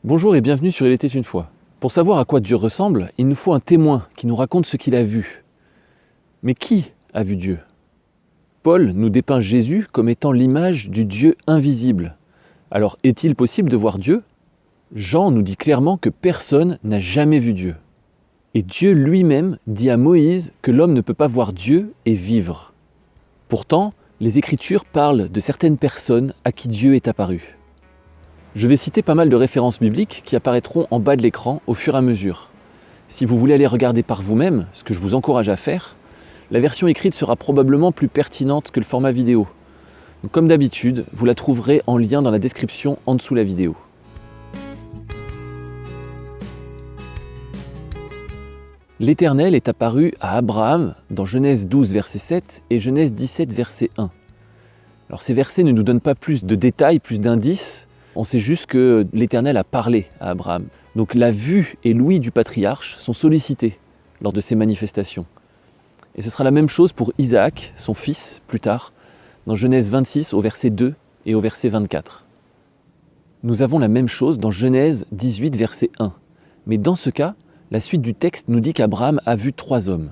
Bonjour et bienvenue sur Il était une fois. Pour savoir à quoi Dieu ressemble, il nous faut un témoin qui nous raconte ce qu'il a vu. Mais qui a vu Dieu ? Paul nous dépeint Jésus comme étant l'image du Dieu invisible. Alors est-il possible de voir Dieu ? Jean nous dit clairement que personne n'a jamais vu Dieu. Et Dieu lui-même dit à Moïse que l'homme ne peut pas voir Dieu et vivre. Pourtant, les Écritures parlent de certaines personnes à qui Dieu est apparu. Je vais citer pas mal de références bibliques qui apparaîtront en bas de l'écran au fur et à mesure. Si vous voulez aller regarder par vous-même, ce que je vous encourage à faire, la version écrite sera probablement plus pertinente que le format vidéo. Donc, comme d'habitude, vous la trouverez en lien dans la description en dessous de la vidéo. L'Éternel est apparu à Abraham dans Genèse 12, verset 7 et Genèse 17, verset 1. Alors ces versets ne nous donnent pas plus de détails, plus d'indices. On sait juste que l'Éternel a parlé à Abraham. Donc la vue et l'ouïe du patriarche sont sollicités lors de ces manifestations. Et ce sera la même chose pour Isaac, son fils, plus tard, dans Genèse 26 au verset 2 et au verset 24. Nous avons la même chose dans Genèse 18, verset 1. Mais dans ce cas, la suite du texte nous dit qu'Abraham a vu 3 hommes.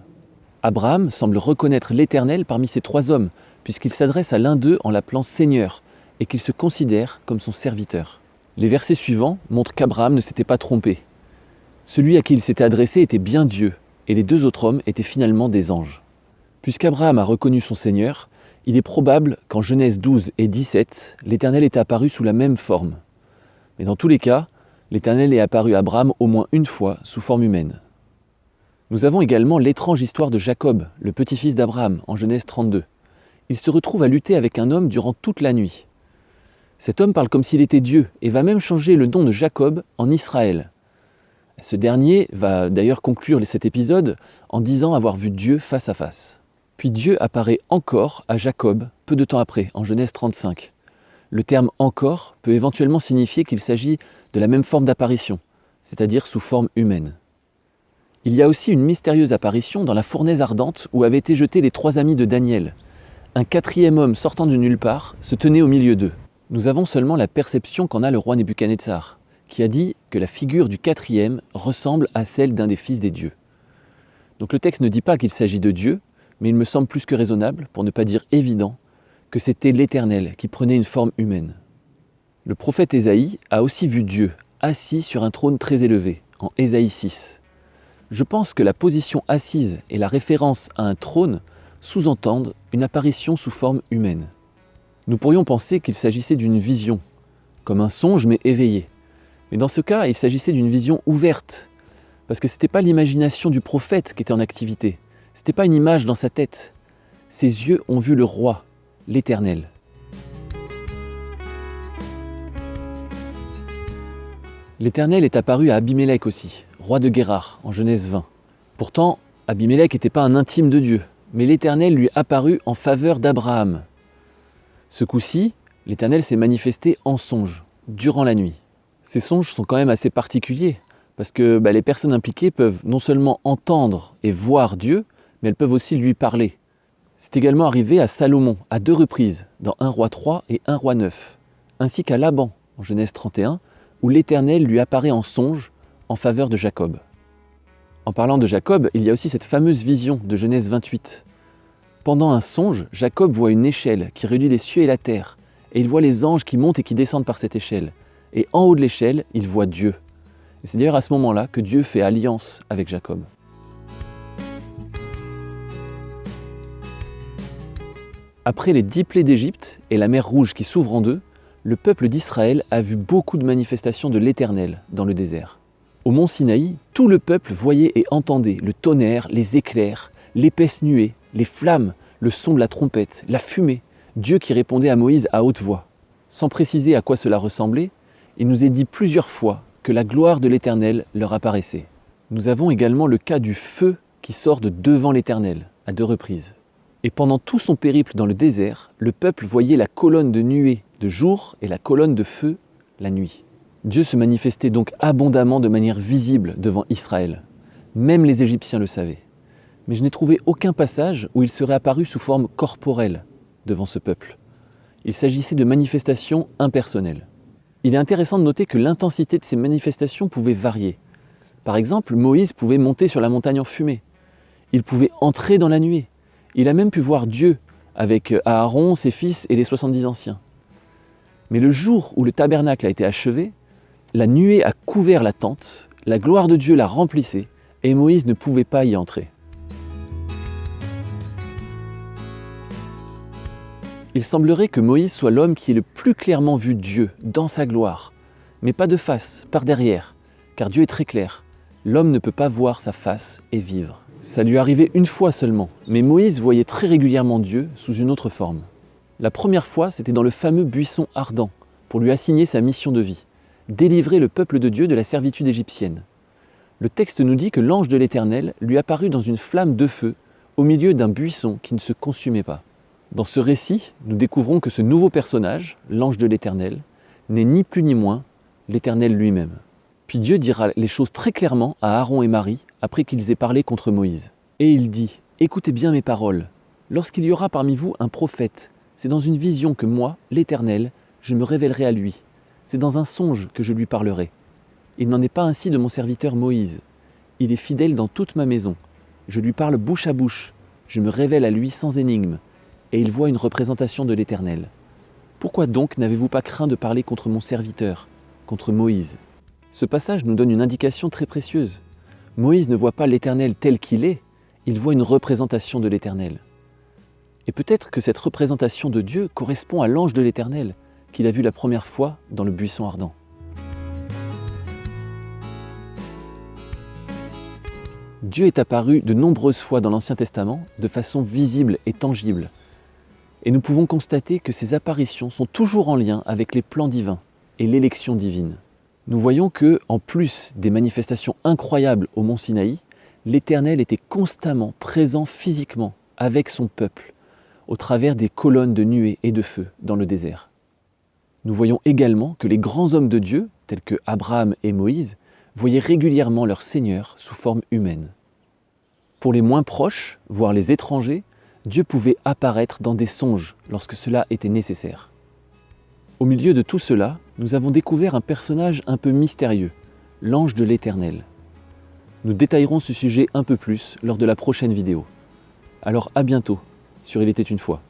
Abraham semble reconnaître l'Éternel parmi ces 3 hommes, puisqu'il s'adresse à l'un d'eux en l'appelant Seigneur, et qu'il se considère comme son serviteur. Les versets suivants montrent qu'Abraham ne s'était pas trompé. Celui à qui il s'était adressé était bien Dieu, et les 2 autres hommes étaient finalement des anges. Puisqu'Abraham a reconnu son Seigneur, il est probable qu'en Genèse 12 et 17, l'Éternel est apparu sous la même forme. Mais dans tous les cas, l'Éternel est apparu à Abraham au moins une fois sous forme humaine. Nous avons également l'étrange histoire de Jacob, le petit-fils d'Abraham, en Genèse 32. Il se retrouve à lutter avec un homme durant toute la nuit. Cet homme parle comme s'il était Dieu et va même changer le nom de Jacob en Israël. Ce dernier va d'ailleurs conclure cet épisode en disant avoir vu Dieu face à face. Puis Dieu apparaît encore à Jacob peu de temps après, en Genèse 35. Le terme « encore » peut éventuellement signifier qu'il s'agit de la même forme d'apparition, c'est-à-dire sous forme humaine. Il y a aussi une mystérieuse apparition dans la fournaise ardente où avaient été jetés les 3 amis de Daniel. Un 4e homme sortant de nulle part se tenait au milieu d'eux. Nous avons seulement la perception qu'en a le roi Nebuchadnezzar, qui a dit que la figure du 4e ressemble à celle d'un des fils des dieux. Donc le texte ne dit pas qu'il s'agit de Dieu, mais il me semble plus que raisonnable, pour ne pas dire évident, que c'était l'Éternel qui prenait une forme humaine. Le prophète Ésaïe a aussi vu Dieu assis sur un trône très élevé, en Ésaïe 6. Je pense que la position assise et la référence à un trône sous-entendent une apparition sous forme humaine. Nous pourrions penser qu'il s'agissait d'une vision, comme un songe mais éveillé. Mais dans ce cas, il s'agissait d'une vision ouverte, parce que ce n'était pas l'imagination du prophète qui était en activité, ce n'était pas une image dans sa tête. Ses yeux ont vu le roi, l'Éternel. L'Éternel est apparu à Abimélec aussi, roi de Guérar, en Genèse 20. Pourtant, Abimélec n'était pas un intime de Dieu, mais l'Éternel lui apparut en faveur d'Abraham. Ce coup-ci, l'Éternel s'est manifesté en songe, durant la nuit. Ces songes sont quand même assez particuliers, parce que les personnes impliquées peuvent non seulement entendre et voir Dieu, mais elles peuvent aussi lui parler. C'est également arrivé à Salomon, à 2 reprises, dans 1 Roi 3 et 1 Roi 9, ainsi qu'à Laban, en Genèse 31, où l'Éternel lui apparaît en songe en faveur de Jacob. En parlant de Jacob, il y a aussi cette fameuse vision de Genèse 28. Pendant un songe, Jacob voit une échelle qui relie les cieux et la terre, et il voit les anges qui montent et qui descendent par cette échelle. Et en haut de l'échelle, il voit Dieu. Et c'est d'ailleurs à ce moment-là que Dieu fait alliance avec Jacob. Après les 10 plaies d'Égypte et la mer Rouge qui s'ouvre en 2, le peuple d'Israël a vu beaucoup de manifestations de l'Éternel dans le désert. Au mont Sinaï, tout le peuple voyait et entendait le tonnerre, les éclairs, l'épaisse nuée, les flammes, le son de la trompette, la fumée, Dieu qui répondait à Moïse à haute voix. Sans préciser à quoi cela ressemblait, il nous est dit plusieurs fois que la gloire de l'Éternel leur apparaissait. Nous avons également le cas du feu qui sort de devant l'Éternel, à 2 reprises. Et pendant tout son périple dans le désert, le peuple voyait la colonne de nuée de jour et la colonne de feu la nuit. Dieu se manifestait donc abondamment de manière visible devant Israël. Même les Égyptiens le savaient. Mais je n'ai trouvé aucun passage où il serait apparu sous forme corporelle devant ce peuple. Il s'agissait de manifestations impersonnelles. Il est intéressant de noter que l'intensité de ces manifestations pouvait varier. Par exemple, Moïse pouvait monter sur la montagne en fumée. Il pouvait entrer dans la nuée. Il a même pu voir Dieu avec Aaron, ses fils et les 70 anciens. Mais le jour où le tabernacle a été achevé, la nuée a couvert la tente, la gloire de Dieu la remplissait et Moïse ne pouvait pas y entrer. Il semblerait que Moïse soit l'homme qui ait le plus clairement vu Dieu dans sa gloire, mais pas de face, par derrière, car Dieu est très clair. L'homme ne peut pas voir sa face et vivre. Ça lui arrivait une fois seulement, mais Moïse voyait très régulièrement Dieu sous une autre forme. La première fois, c'était dans le fameux buisson ardent, pour lui assigner sa mission de vie, délivrer le peuple de Dieu de la servitude égyptienne. Le texte nous dit que l'ange de l'Éternel lui apparut dans une flamme de feu, au milieu d'un buisson qui ne se consumait pas. Dans ce récit, nous découvrons que ce nouveau personnage, l'ange de l'Éternel, n'est ni plus ni moins l'Éternel lui-même. Puis Dieu dira les choses très clairement à Aaron et Marie après qu'ils aient parlé contre Moïse. Et il dit « Écoutez bien mes paroles. Lorsqu'il y aura parmi vous un prophète, c'est dans une vision que moi, l'Éternel, je me révélerai à lui. C'est dans un songe que je lui parlerai. Il n'en est pas ainsi de mon serviteur Moïse. Il est fidèle dans toute ma maison. Je lui parle bouche à bouche. Je me révèle à lui sans énigme. Et il voit une représentation de l'Éternel. Pourquoi donc n'avez-vous pas craint de parler contre mon serviteur, contre Moïse ?» Ce passage nous donne une indication très précieuse. Moïse ne voit pas l'Éternel tel qu'il est, il voit une représentation de l'Éternel. Et peut-être que cette représentation de Dieu correspond à l'ange de l'Éternel qu'il a vu la première fois dans le buisson ardent. Dieu est apparu de nombreuses fois dans l'Ancien Testament de façon visible et tangible. Et nous pouvons constater que ces apparitions sont toujours en lien avec les plans divins et l'élection divine. Nous voyons que, en plus des manifestations incroyables au mont Sinaï, l'Éternel était constamment présent physiquement avec son peuple, au travers des colonnes de nuée et de feu dans le désert. Nous voyons également que les grands hommes de Dieu, tels que Abraham et Moïse, voyaient régulièrement leur Seigneur sous forme humaine. Pour les moins proches, voire les étrangers, Dieu pouvait apparaître dans des songes lorsque cela était nécessaire. Au milieu de tout cela, nous avons découvert un personnage un peu mystérieux, l'ange de l'Éternel. Nous détaillerons ce sujet un peu plus lors de la prochaine vidéo. Alors à bientôt sur Il était une fois.